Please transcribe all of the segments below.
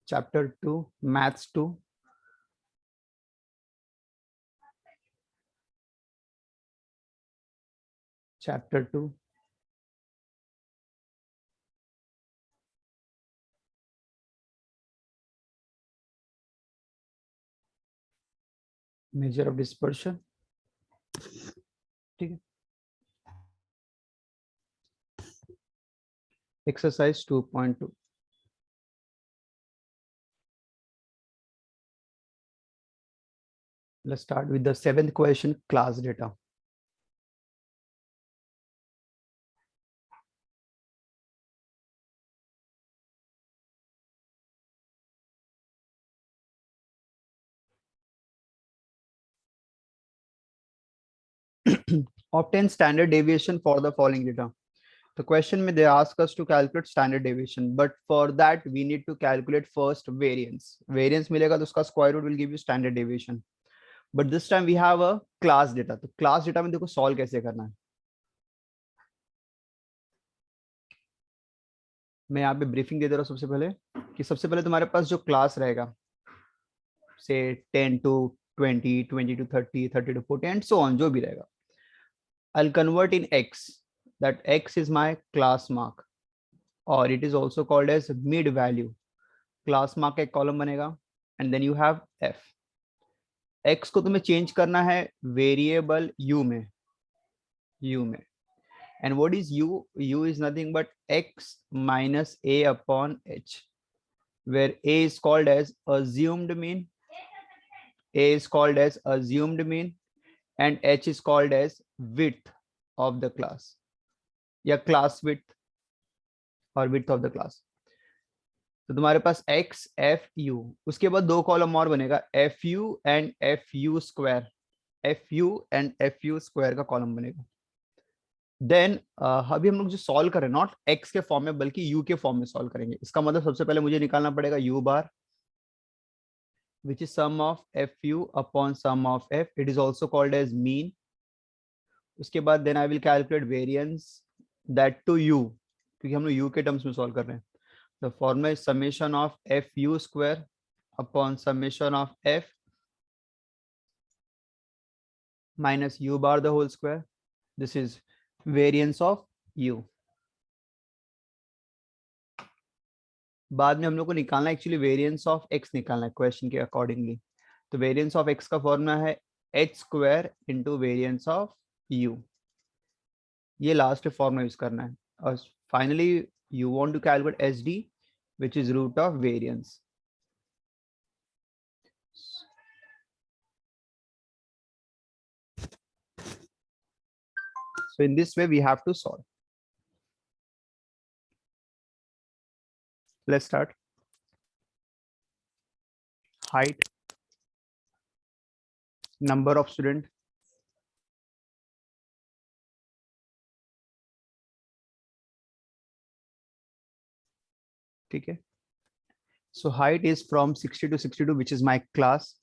Chapter 2, Maths 2. Chapter 2. Measure of dispersion. ठीक है. Exercise 2.2. Let's start with the seventh question, class data. Obtain standard deviation for the following data. The question may they ask us to calculate standard deviation, but for that we need to calculate first variance. Variance मिलेगा तो उसका square root will give you standard deviation. But this time we have a class data. तो class data में देखो solve कैसे करना है. मैं यहाँ पे ब्रीफिंग दे दे रहा हूँ सबसे पहले कि सबसे पहले तुम्हारे पास जो क्लास रहेगा से 10 to 20, 20 to 30, 30 to 40 and so on जो भी रहेगा. I'll convert in x. That x is my class mark or it is also called as mid value. Class mark एक column बनेगा and then you have f. x को तुम्हें change करना है variable u में. And what is u? U is nothing but x minus a upon h, where a is called as assumed mean, a is called as assumed mean, and h is called as width of the class, या class width और width of the class. तो तुम्हारे पास x f u, उसके बाद दो column और बनेगा f u and f u square, f u and f u square का कॉलम बनेगा. देन अभी हम लोग जो सॉल्व करें नॉट x के फॉर्म में बल्कि u के फॉर्म में सॉल्व करेंगे. इसका मतलब सबसे पहले मुझे निकालना पड़ेगा u bar which is sum of fu upon sum of f. It is also called as mean. उसके बाद then I will calculate variance that to u, क्योंकि हम लोग u के टर्म्स में सॉल्व कर रहे हैं. The formula is summation of fu square upon summation of f minus u bar the whole square. This is variance of u. बाद में हम लोग को निकालना एक्चुअली वेरिएंस ऑफ एक्स निकालना है क्वेश्चन के अकॉर्डिंगली. तो वेरिएंस ऑफ एक्स का फॉर्मूला है h square into variance of u. ये लास्ट फॉर्मूला यूज करना है. और finally you want to calculate h d which is root of variance. So in this way we have to solve. Let's start. Height, number of student, ठीक है. So height is from 60 to 62 which is my class.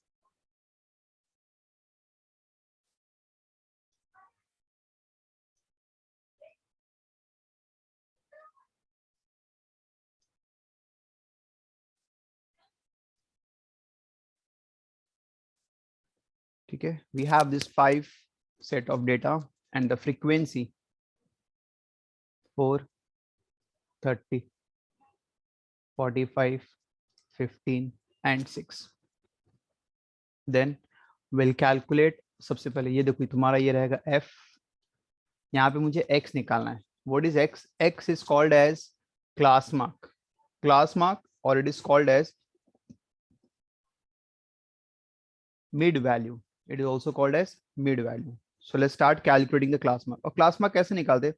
ठीक है. We have this 5 set of data and the frequency 4, 30, 45, 15 and 6. Then we'll calculate. सबसे पहले ये देखो तुम्हारा ये रहेगा f. यहाँ पे मुझे x निकालना है. What is x? X is called as class mark. Class mark or it is called as mid value. It is also called as mid value. So let's start calculating the class mark. और class mark कैसे निकालते?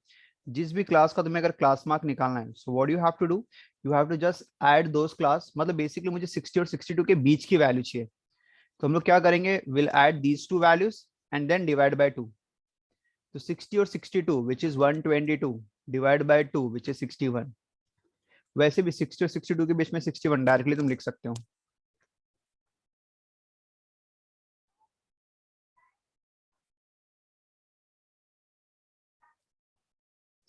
जिस भी class का तुम्हें अगर class mark निकालना है, so what you have to do, you have to just add those class. मतलब बेसिकली मुझे 60 और 62 के बीच की वैल्यू चाहिए. तो हम लोग क्या करेंगे, will add these two values and then divide by 2. तो 60 और 62 which is 122 divide by 2 which is 61. वैसे भी 60 और 62 के बीच में 61 डायरेक्टली तुम लिख सकते हो.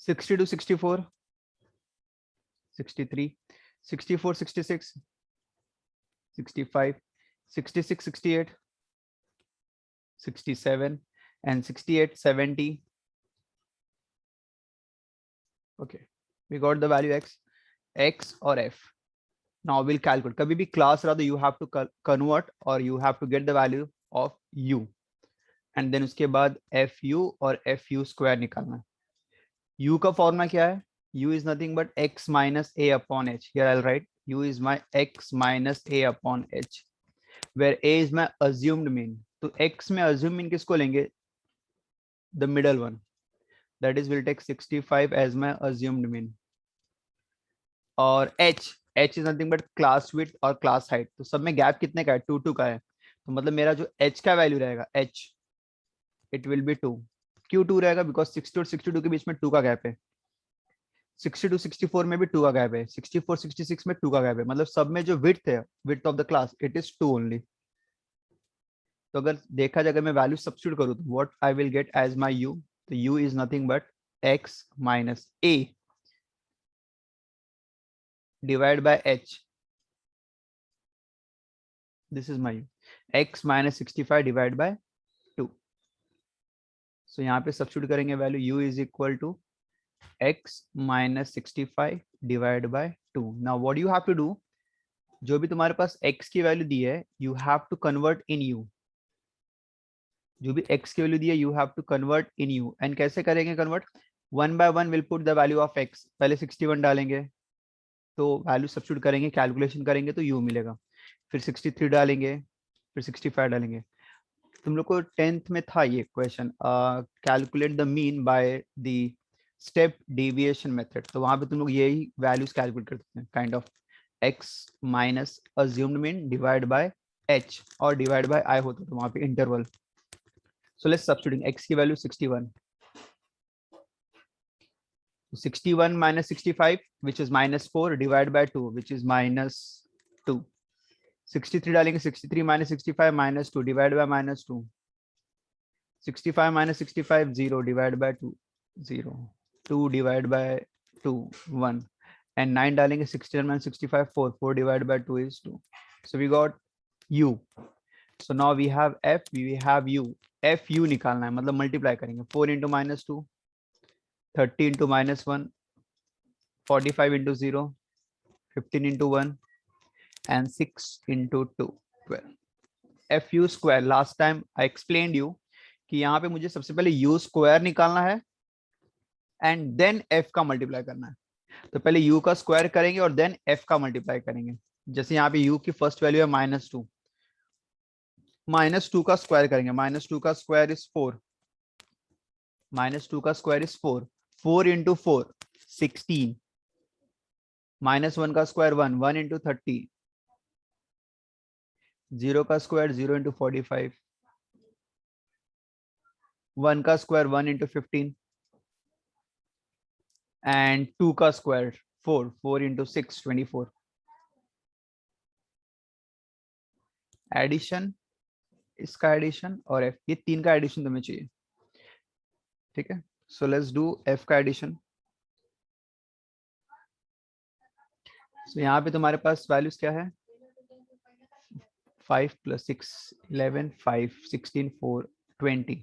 Sixty two 64, 63, 64, 66, 65, 66, 68, 67, and 68, 70. Okay, we got the value x or f. Now we'll calculate. कभी भी class रहा तो you have to convert or you have to get the value of u, and then उसके बाद fu और fu square निकालना है. u का फॉर्मूला क्या है? u is nothing but x minus a upon h. Here I'll write u is my x minus a upon h, where a is my assumed mean. तो x में assumed mean किसको लेंगे? The middle one. That is, we'll take 65 as my assumed mean. और h is nothing but class width और class height. तो सब में gap कितने का है? 2 2 का है. तो मतलब मेरा जो h का वैल्यू रहेगा, h it will be 2. क्यों 2 रहेगा? बिकॉज 60 और 62 के बीच में 2 का गैप है. 62 64 में भी 2 का गैप है. 64 66 में 2 का गैप है. मतलब सब में जो विड्थ है, width of the class, it is 2 only. तो अगर देखा जाए, अगर मैं वैल्यू सब्स्टिट्यूट करूं तो what I will get as my u. तो u is nothing but x minus a divide by h. This is my u. x minus 65 divide by 2. So यहाँ पे सब्स्टिट्यूट करेंगे value, u is equal to x minus 65 divide by 2. Now what you have to do, जो भी तुम्हारे पास x की value दी है, you have to convert in u. जो भी x की वैल्यू दी है, you have to convert in u. And कैसे करेंगे convert? One by one will put the value of x. पहले 61 डालेंगे तो वैल्यू सब्स्टिट्यूट करेंगे, कैलकुलेशन करेंगे तो u मिलेगा. फिर 63 डालेंगे, फिर 65 डालेंगे. तुम लोग को 10th में था ये question, calculate the mean by the step deviation method. तो वहां पे तुम लोग यही वैल्यूज कैलकुलेट करते हैं, kind of x minus assumed mean divide by h और डिवाइड बाय i होता तो वहां पे interval. So let's substituting x की value 61. 61 minus 65, which is minus 4, divide by 2, which is minus 2. 63 डालेंगे, 63 minus 65 minus 2, divide by minus 2. 65 minus 65, 0, divide by 2, 0. 2 divide by 2, 1. And 9 डालेंगे, 61 minus 65, 4. 4 divided by 2 is 2. So we got u. So now we have f, we have u. fu निकालना है, मतलब multiply करेंगे. 4 into minus 2, 30 into minus 1, 45 into 0, 15 into 1, and 6 into 2, 12. fu square, last time I explained you कि यहाँ पे मुझे सबसे पहले u स्क्वायर निकालना है एंड देन f का मल्टीप्लाई करना है. तो पहले u का स्क्वायर करेंगे और देन f का मल्टीप्लाई करेंगे. जैसे यहाँ पे u की फर्स्ट वैल्यू है -2, -2 का स्क्वायर करेंगे. -2 का स्क्वायर इज 4. -2 का स्क्वायर इज 4. 4 into 4, 16. -1 का स्क्वायर 1. 1 into 30. 0 का स्क्वायर 0 into 45. 1 का स्क्वायर 1 into 15. एंड 2 का स्क्वायर 4. 4 into 6, 24. एडिशन, इसका एडिशन और f, ये तीन का एडिशन तुम्हें चाहिए. ठीक है, सो लेट्स डू f का एडिशन. सो यहाँ पे तुम्हारे पास वैल्यूज क्या है? 5 plus 6, 11, 5, 16, 4, 20,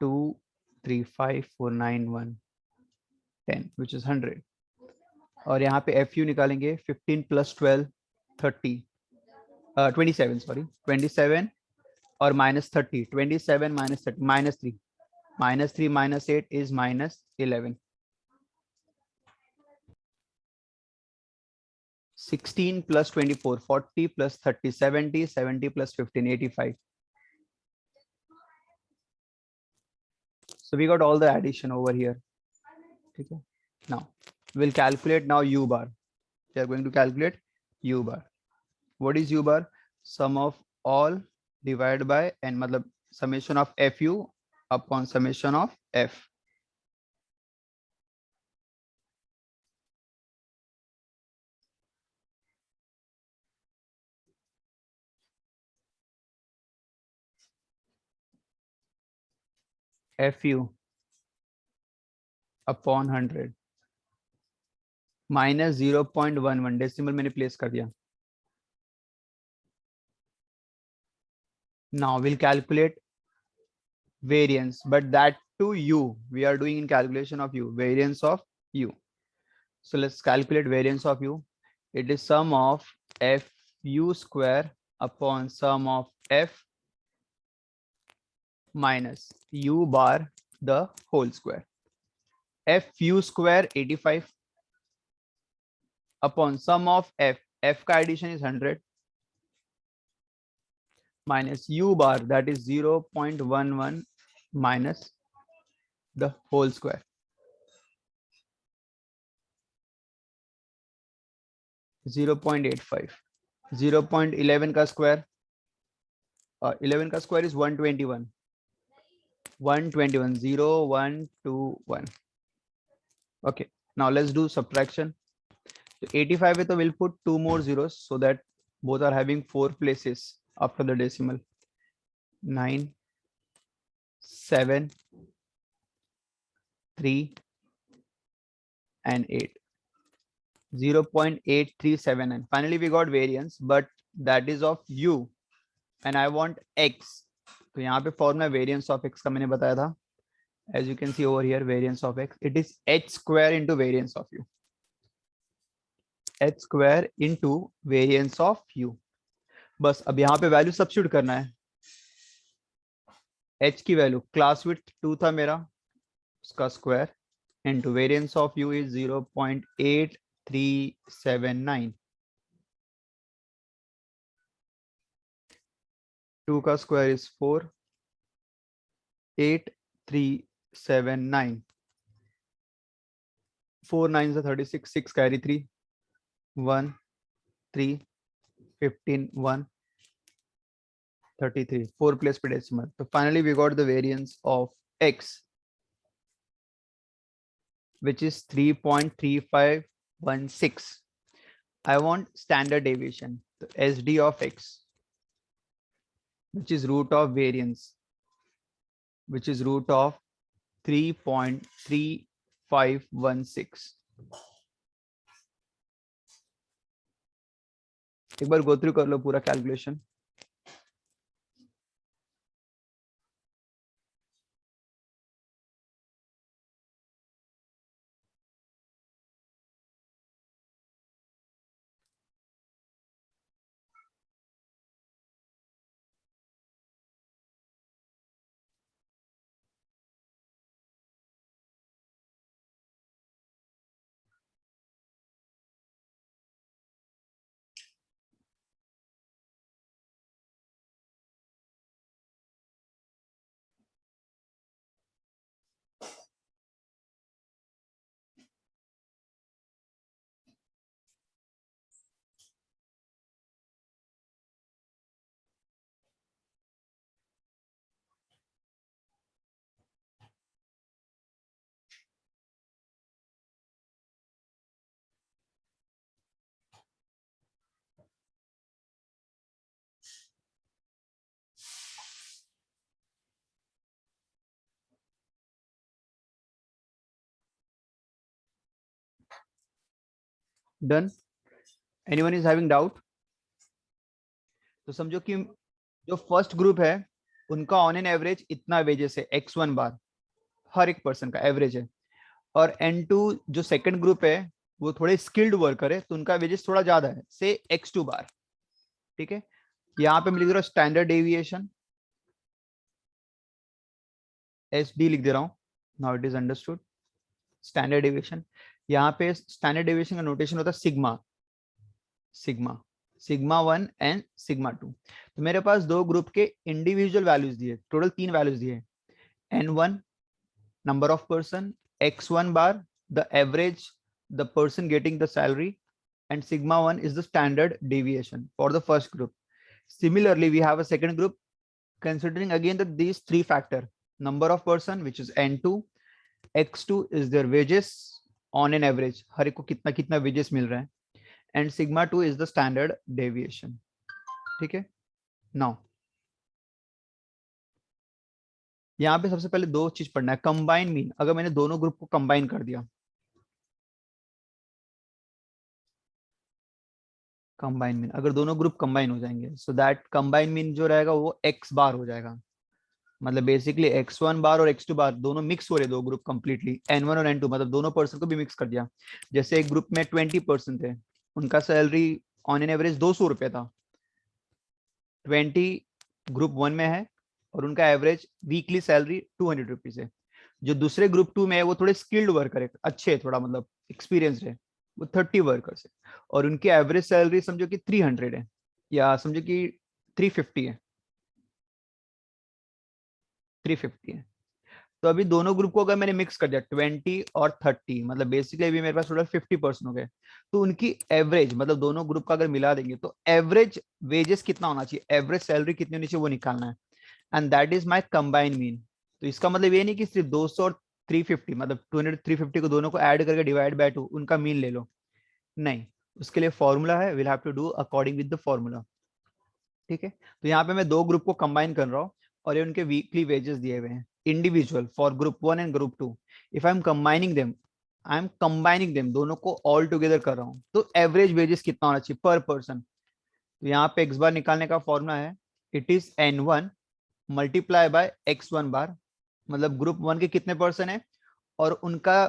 2, 3, 5, 4, 9, 1, 10, which is 100. और यहाँ पे fu निकालेंगे. 15 plus 12, 30, 27, sorry, 27 और minus 30. 27 minus 30, -3. -3 minus 8 is -11. 16 plus 24, 40 plus 30, 70, 70 plus 15, 85. So we got all the addition over here. Okay. Now we'll calculate now u bar. We are going to calculate u bar. What is u bar? Sum of all divided by n, मतलब summation of fu upon summation of f. fu upon 100 minus 0.11, decimal मैंने place कर दिया. Now we'll calculate variance, but that to u. We are doing in calculation of u, variance of u. So let's calculate variance of u. It is sum of f u square upon sum of f minus u bar the whole square. F u square 85 upon sum of f का addition is 100 minus u bar, that is 0.11 minus the whole square. 0.85. 0.11 का square, 11 का square is 121. 121, 0, 1, 2, 1. Okay, now let's do subtraction. So 85 है तो we'll put two more zeros so that both are having 4 places after the decimal. 9, 7, 3 and 8. 0.837, and finally we got variance, but that is of u and I want x. तो यहाँ पे formula variance of x का मैंने बताया था. As you can see over here, variance of x, it is h square into variance of u. h square into variance of u. बस अब यहाँ पे वैल्यू सब्स्टिट्यूट करना है. h की वैल्यू क्लास विड्थ 2 था मेरा, उसका square into variance of u is 0.8379. 2 का square is 4. 8379. 4 9s are 36. 6 carry 3. 1 3 15 1 33. 4 place per decimal. So finally we got the variance of x, which is 3.3516. I want standard deviation, the SD of x, which is root of variance, which is root of 3.3516. एक बार go through कर लो पूरा calculation. Done. Anyone is having doubt? तो समझो कि जो first group है उनका on an average इतना वेजेस है x1 बार, हर एक पर्सन का एवरेज है. और n2 जो सेकंड ग्रुप है वो थोड़े स्किल्ड वर्कर है तो उनका वेजेस थोड़ा ज्यादा है, से x2 बार. ठीक है, यहाँ पे मैं लिख दे रहा हूँ स्टैंडर्ड डेविएशन, SD लिख दे रहा हूँ. Now it is understood. Standard deviation, यहाँ पे स्टैंडर्ड डेविएशन का नोटेशन होता है sigma. Sigma, sigma 1 and sigma 2. तो मेरे पास दो ग्रुप के इंडिविजुअल वैल्यूज दिए, टोटल 3 वैल्यूज दिए. n1 number of person, x1 bar the average, the person getting the salary, and sigma 1 is the standard deviation for the first group. Similarly, we have a second group considering again that these 3 factor, number of person which is n2, x2 is their wages on an average, हर एक को कितना कितना wages मिल रहा है, and sigma 2 is the standard deviation. ठीक है. Now यहाँ पे सबसे पहले दो चीज पढ़ना है. कंबाइन मीन, अगर मैंने दोनों ग्रुप को कंबाइन कर दिया, कंबाइन मीन, अगर दोनों ग्रुप कंबाइन हो जाएंगे सो दैट कंबाइन मीन जो रहेगा वो एक्स बार हो जाएगा। मतलब बेसिकली एक्स वन बार और एक्स टू बार दोनों मिक्स हो रहे, दो ग्रुप कंप्लीटली, एन वन और एन टू, मतलब दोनों पर्सन को भी मिक्स कर दिया। जैसे एक ग्रुप में 20 पर्सन थे, उनका सैलरी ऑन एन एवरेज 200 रुपये था, 20 ग्रुप वन में है, और उनका एवरेज वीकली सैलरी 200 रुपीज है। जो दूसरे ग्रुप टू में है वो थोड़े स्किल्ड वर्कर है, अच्छे थोड़ा मतलब एक्सपीरियंस्ड है, वो 30 वर्कर्स है, और उनकी एवरेज सैलरी समझो कि 300 है, या समझो कि 350 है, 350 है। तो अभी दोनों ग्रुप को अगर मैंने मिक्स कर दिया 20 और 30, मतलब बेसिकली अभी मेरे पास टोटल 50 पर्सन हो गए। तो उनकी एवरेज, मतलब दोनों ग्रुप का अगर मिला देंगे तो एवरेज वेजेस कितना होना चाहिए, एवरेज सैलरी कितनी होनी चाहिए वो निकालना है, and that is my combine mean. तो इसका मतलब ये नहीं कि सिर्फ 200 और 350, मतलब 200 350 को दोनों को ऐड करके डिवाइड बाय 2 उनका मीन ले लो, नहीं। उसके लिए फॉर्मूला है, will have to do according with the formula. ठीक है, तो यहाँ पे मैं दो ग्रुप को कंबाइन कर रहा हूँ, और ये उनके वीकली वेजेस दिए हुए हैं individual for group one and group two. If I am combining them, I am combining them, दोनों को ऑल टुगेदर कर रहा हूँ, तो एवरेज वेजेस कितना होना चाहिए पर पर्सन। तो यहाँ पे एक्स बार निकालने का फॉर्मूला है, it is n one multiply by x one bar, मतलब ग्रुप वन के कितने पर्सन है और उनका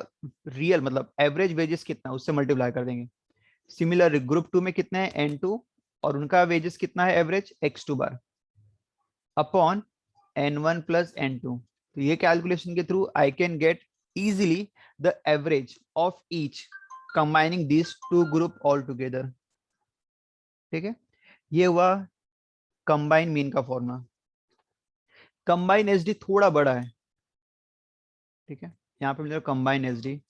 रियल मतलब एवरेज वेजेस कितना, उससे मल्टीप्लाई कर देंगे। सिमिलर ग्रुप टू में कितने हैं, एन टू, और उनका वेजेस कितना है average, x two bar, upon n one plus n two. तो ये कैलकुलेशन के through I can get easily the average of each combining this two group all together. ठीक है, ये हुआ कंबाइन मीन का फॉर्मूला। कंबाइन एसडी थोड़ा बड़ा है, ठीक है, यहाँ पे मेरा कंबाइन एसडी,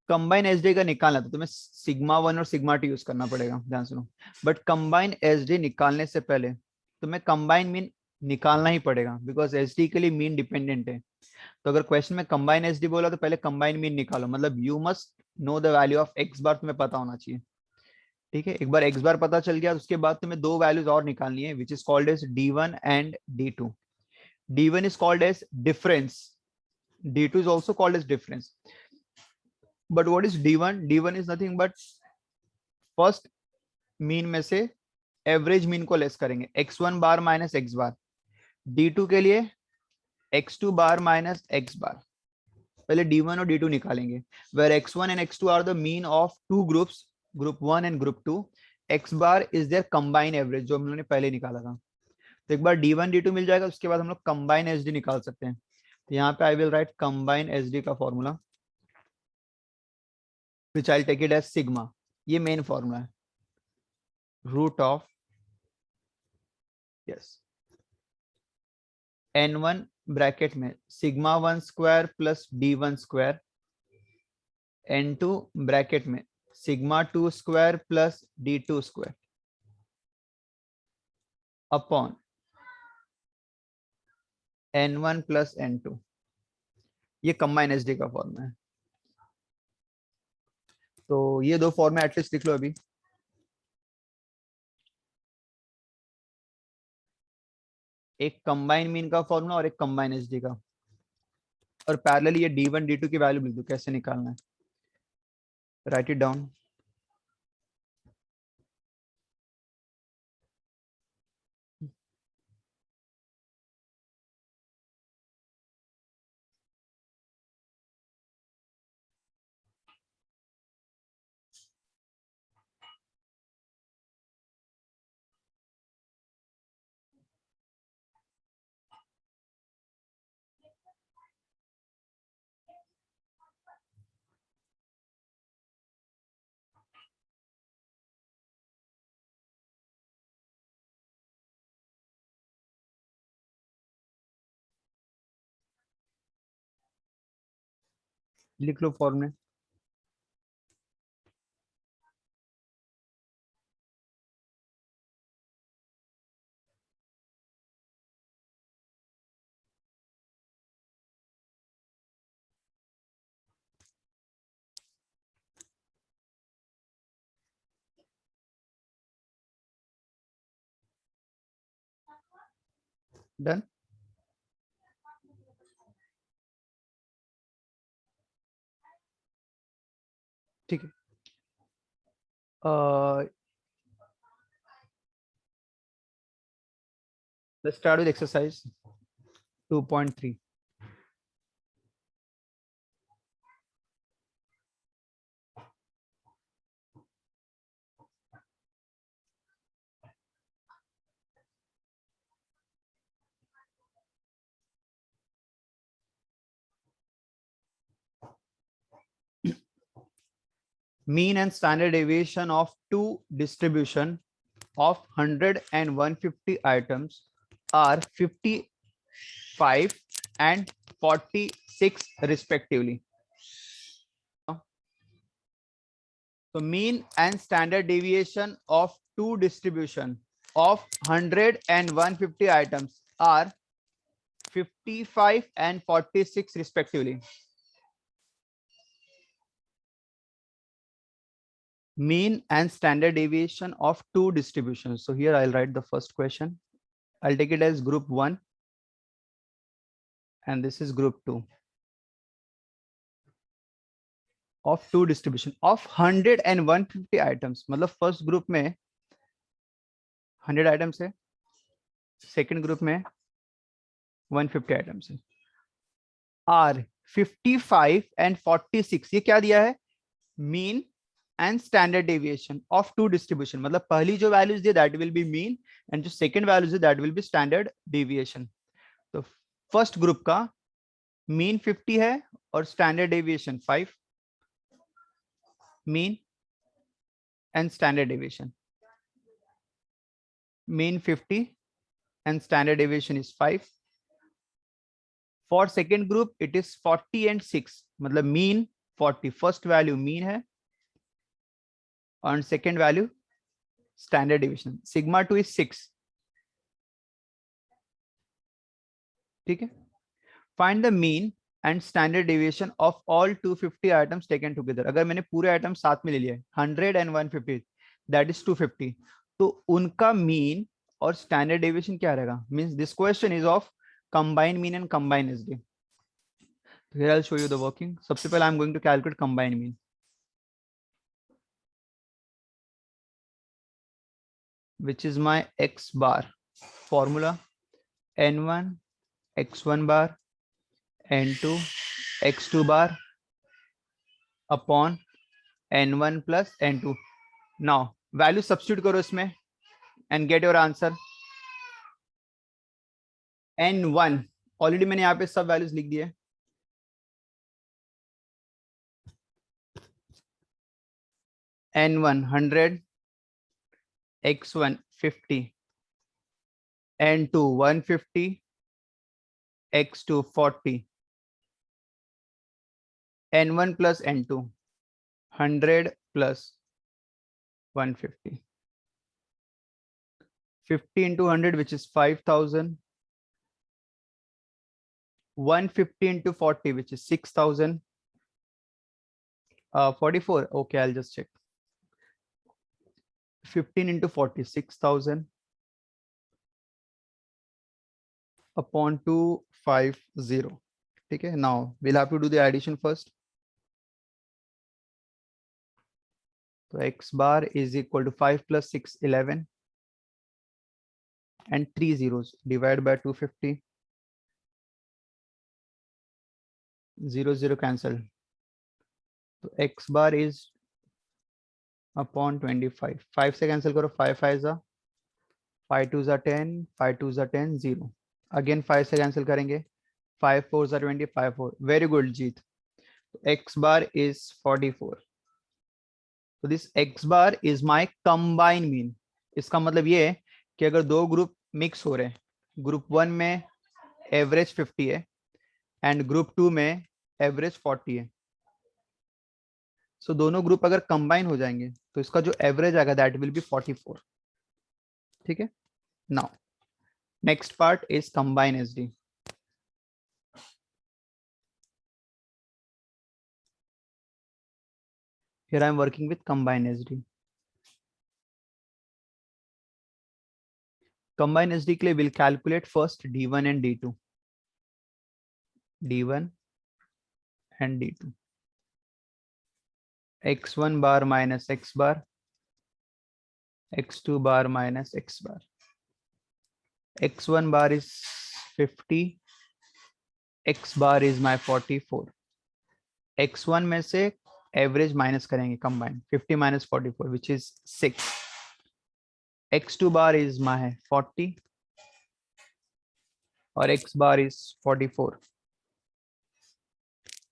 कंबाइन एसडी का निकालना तो तुम्हें सिग्मा वन और सिग्मा टू यूज करना पड़ेगा, ध्यान सुनो। बट कंबाइन एसडी निकालने से पहले तुम्हें कंबाइन मीन निकालना ही पड़ेगा, बिकॉज एसडी के लिए मीन डिपेंडेंट है। तो अगर क्वेश्चन में कंबाइन एसडी बोला तो पहले कंबाइन मीन निकालो, मतलब you must know the value of x bar, तुम्हें पता होना चाहिए। ठीक है, एक बार एक्स बार पता चल गया, उसके बाद तुम्हें दो वैल्यूज और निकालनी है, which is called as d one and d two. D one is called as difference, d two is also called as difference. But what is d one, d one is nothing but first mean में से average mean को less करेंगे, x one bar minus x bar. D two के लिए x two bar minus x bar. पहले d one और d two निकालेंगे, where x one and x two are the mean of two groups, group one and group two. X bar is there combine average, जो हम लोगों ने पहले निकाला था। तो एक बार डी वन डी टू मिल जाएगा, उसके बाद हम लोग कंबाइन एच डी निकाल सकते हैं। तो यहाँ पे I will write combine h d का formula, which I take it as sigma. ये मेन फॉर्मूला है, root of, yes, n one bracket में sigma one square plus d one square, n two bracket में sigma two square plus d two square, upon n one plus n two. ये combine h d का formula है। तो ये दो formula at least लिख लो अभी, एक कंबाइन मीन का फॉर्मूला और एक कंबाइन एच डी का, और पैरेलली ये डी वन डी टू की वैल्यू लिख दो, कैसे निकालना है, राइट इट डाउन। लिख लो फॉर्मूले। डन। ठीक है। Let's start with exercise 2.3. Mean and standard deviation of two distribution of 100 and 150 items are 55 and 46 respectively. So mean and standard deviation of two distribution of 100 and 150 items are 55 and 46 respectively. Mean and standard deviation of two distributions. So here I'll write the first question. I'll take it as group 1 and this is group 2 of two distribution of 100 and 150 items. मतलब first group में 100 items है, second group में 150 items है। Are 55 and 46 ये क्या दिया है? Mean and standard deviation of two distribution. मतलब पहली जो वैल्यूज दी that will be mean and जो सेकंड वैल्यूज दी that will be standard deviation. तो फर्स्ट ग्रुप का मीन 50 है और standard deviation 5, mean and standard deviation. mean 50 and standard deviation is 5. For second group it is 40 and 6, मतलब mean 40, first value mean है and second value standard deviation, sigma 2 is 6. ठीक है। Find the mean and standard deviation of all 250 items taken together. अगर मैंने पूरे item साथ में ले लिए 100 and 150 that is 250, तो उनका मीन और स्टैंडर्ड डेविएशन क्या रहेगा? Means this question is of combined mean and combined SD. So here I'll show you the working. सबसे पहले I'm going to calculate combined mean, which is my x bar formula n1 x1 bar n2 x2 bar upon n1 plus n2. Now value substitute करो इसमें and get your answer. n1 already मैंने यहाँ पे सब values लिख दिए। n1 100, x1 50, n2 150, x2 40, n1 plus n2 100 plus 150, 50 into 100 which is 5000, 150 into 40 which is 6000, 44, okay I'll just check, 15 into 40 6000 upon 250. Okay, now we'll have to do the addition first. So x bar is equal to 5 plus 6 11 and 3 zeros divided by 250, 0 0 cancel. So x bar is upon 25, 5 से cancel करो, 5 5 are 5 2s are 10, 5 2s are 10, 0 again 5 से cancel करेंगे, 5 4s are 20, 5 4, very good Jeet. X bar is 44. So this x bar is my combined mean. इसका मतलब ये है कि अगर दो ग्रुप मिक्स हो रहे हैं, ग्रुप 1 में एवरेज 50 है एंड ग्रुप 2 में एवरेज 40 है, सो दोनों ग्रुप अगर कंबाइन हो जाएंगे तो इसका जो एवरेज आएगा दैट विल बी 44. ठीक है। Now next part is combine SD. Here I am working with combined SD. Combined SD के लिए we'll calculate first D1 and D2. D1 and D2. x1 bar minus x bar, x2 bar minus x bar. x1 bar is 50, x bar is my 44. x1 में से average minus करेंगे combine, 50 minus 44 which is 6. x2 bar is my 40 और x bar is 44.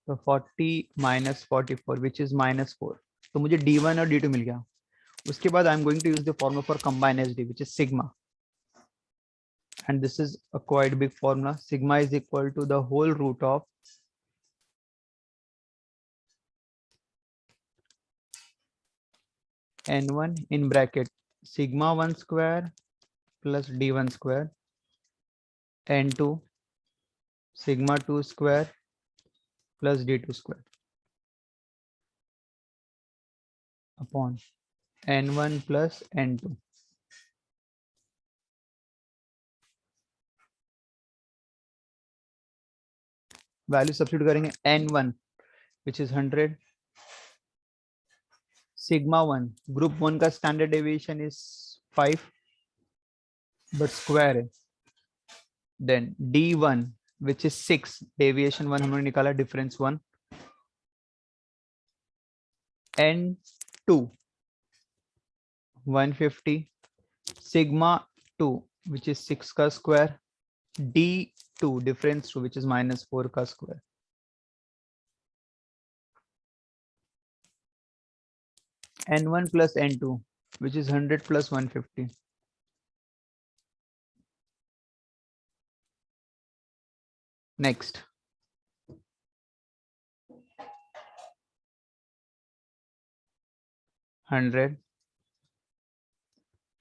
तो 40 minus 44 which is minus 4. तो मुझे d1 और d2 मिल गया. उसके बाद I am going to use the formula for combine HD which is sigma, and this is a quite big formula. Sigma is equal to the whole root of n1 in bracket sigma 1 square plus d1 square n2 sigma 2 square plus d2 square upon n1 plus n2. Value substitute करेंगे n1 which is 100, sigma 1 group 1 का standard deviation is 5 but square है, then d1 which is 6, deviation 1 हमने निकाला, difference 1, n2 150 sigma 2 which is 6 का square, d2 difference 2 which is minus 4 का square. n1 plus n2 which is 100 plus 150. Next, 100,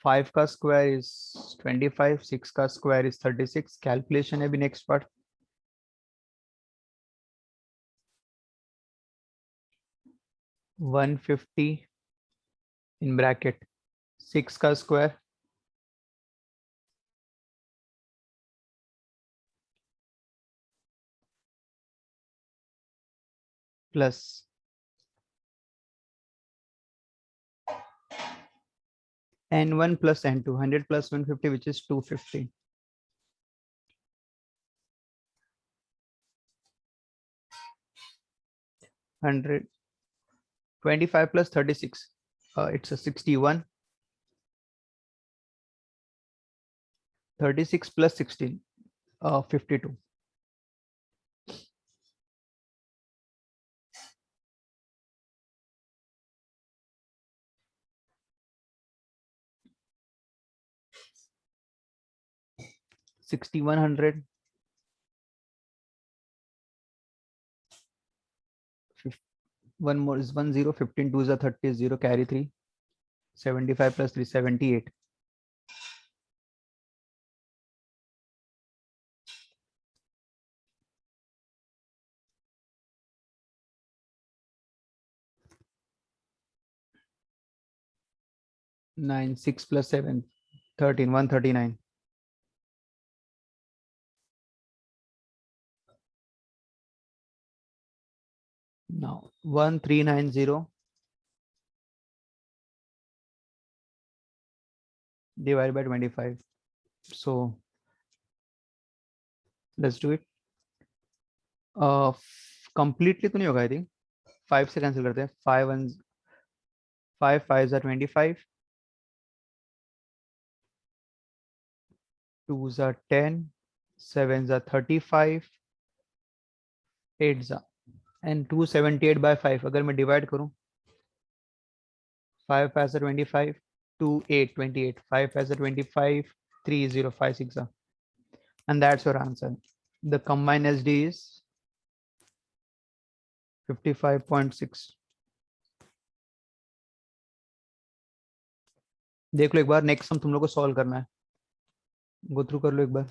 5 का square is 25, 6 का square is 36. Calculation है भी next part. (150) in bracket 6 का square plus n1 plus n2, 100 plus 150 which is 250. (100) 25 plus 36, it's a 61. 36 plus 16, 52. (6100) 1 more is 1 0, 15 2 is a 30, 0 carry 3, 75 plus 3 78. (9) 6 plus 7 13, 139. Now 1390 divided by 25. So let's do it. Completely तो नहीं होगा, I think 5 से cancel करते हैं. 5 1 5 5s are 25, 2s are 10, 7s are 35, 8s are and 278 by 5. अगर मैं divide करूं, 5 5s are 25, 2 8 28, 5 5s are 25, 3 0 5 6 are, and that's your answer. The combined SD is 55.6. देख लो एक बार, नेक्स्ट सम तुम लोग को सॉल्व करना है, गो थ्रू कर लो एक बार.